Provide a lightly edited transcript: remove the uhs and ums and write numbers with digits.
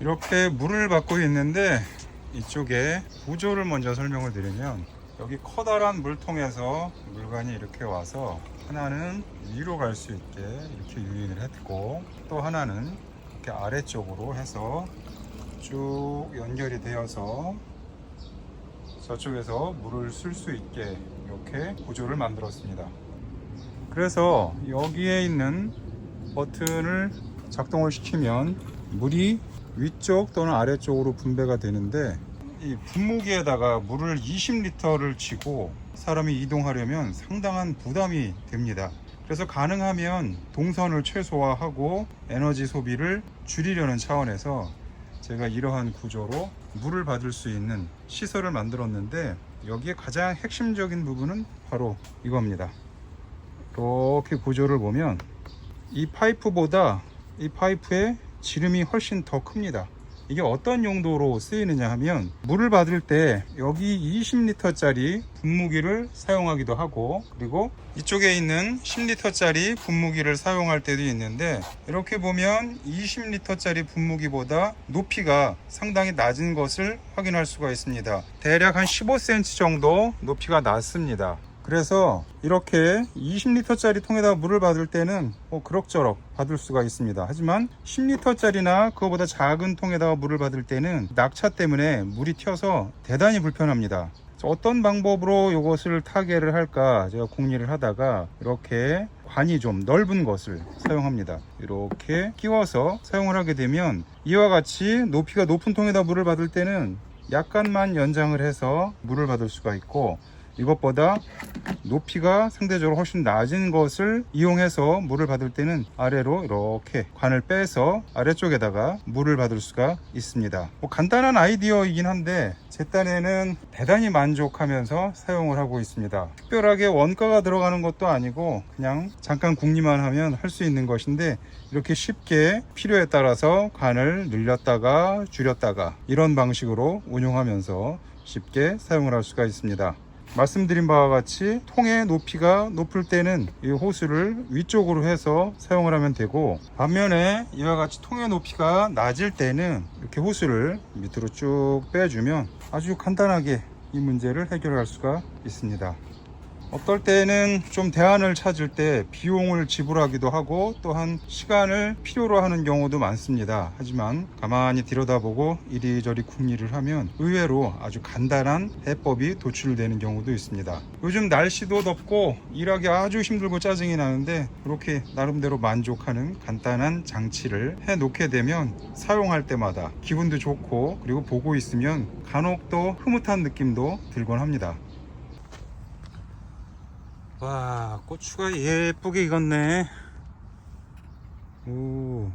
이렇게 물을 받고 있는데 이쪽에 구조를 먼저 설명을 드리면, 여기 커다란 물통에서 물관이 이렇게 와서 하나는 위로 갈 수 있게 이렇게 유인을 했고, 또 하나는 이렇게 아래쪽으로 해서 쭉 연결이 되어서 저쪽에서 물을 쓸 수 있게 이렇게 구조를 만들었습니다. 그래서 여기에 있는 버튼을 작동을 시키면 물이 위쪽 또는 아래쪽으로 분배가 되는데, 이 분무기에다가 물을 20리터를 쥐고 사람이 이동하려면 상당한 부담이 됩니다. 그래서 가능하면 동선을 최소화하고 에너지 소비를 줄이려는 차원에서 제가 이러한 구조로 물을 받을 수 있는 시설을 만들었는데, 여기에 가장 핵심적인 부분은 바로 이겁니다. 이렇게 구조를 보면 이 파이프보다 이 파이프의 지름이 훨씬 더 큽니다. 이게 어떤 용도로 쓰이느냐 하면, 물을 받을 때 여기 20리터짜리 분무기를 사용하기도 하고, 그리고 이쪽에 있는 10리터짜리 분무기를 사용할 때도 있는데, 이렇게 보면 20리터짜리 분무기보다 높이가 상당히 낮은 것을 확인할 수가 있습니다. 대략 한 15cm 정도 높이가 낮습니다. 그래서 이렇게 20리터짜리 통에다 물을 받을 때는 그럭저럭 받을 수가 있습니다. 하지만 10리터짜리나 그거보다 작은 통에다가 물을 받을 때는 낙차 때문에 물이 튀어서 대단히 불편합니다. 어떤 방법으로 이것을 타개를 할까 제가 궁리를 하다가 이렇게 관이 좀 넓은 것을 사용합니다. 이렇게 끼워서 사용을 하게 되면 이와 같이 높이가 높은 통에다 물을 받을 때는 약간만 연장을 해서 물을 받을 수가 있고, 이것보다 높이가 상대적으로 훨씬 낮은 것을 이용해서 물을 받을 때는 아래로 이렇게 관을 빼서 아래쪽에다가 물을 받을 수가 있습니다. 간단한 아이디어이긴 한데 제 딴에는 대단히 만족하면서 사용을 하고 있습니다. 특별하게 원가가 들어가는 것도 아니고 그냥 잠깐 궁리만 하면 할 수 있는 것인데, 이렇게 쉽게 필요에 따라서 관을 늘렸다가 줄였다가 이런 방식으로 운용하면서 쉽게 사용을 할 수가 있습니다. 말씀드린 바와 같이 통의 높이가 높을 때는 이 호스를 위쪽으로 해서 사용을 하면 되고, 반면에 이와 같이 통의 높이가 낮을 때는 이렇게 호스를 밑으로 쭉 빼주면 아주 간단하게 이 문제를 해결할 수가 있습니다. 어떨 때는 좀 대안을 찾을 때 비용을 지불하기도 하고, 또한 시간을 필요로 하는 경우도 많습니다. 하지만 가만히 들여다보고 이리저리 궁리를 하면 의외로 아주 간단한 해법이 도출되는 경우도 있습니다. 요즘 날씨도 덥고 일하기 아주 힘들고 짜증이 나는데, 이렇게 나름대로 만족하는 간단한 장치를 해 놓게 되면 사용할 때마다 기분도 좋고, 그리고 보고 있으면 간혹 또 흐뭇한 느낌도 들곤 합니다. 와, 고추가 예쁘게 익었네. 오.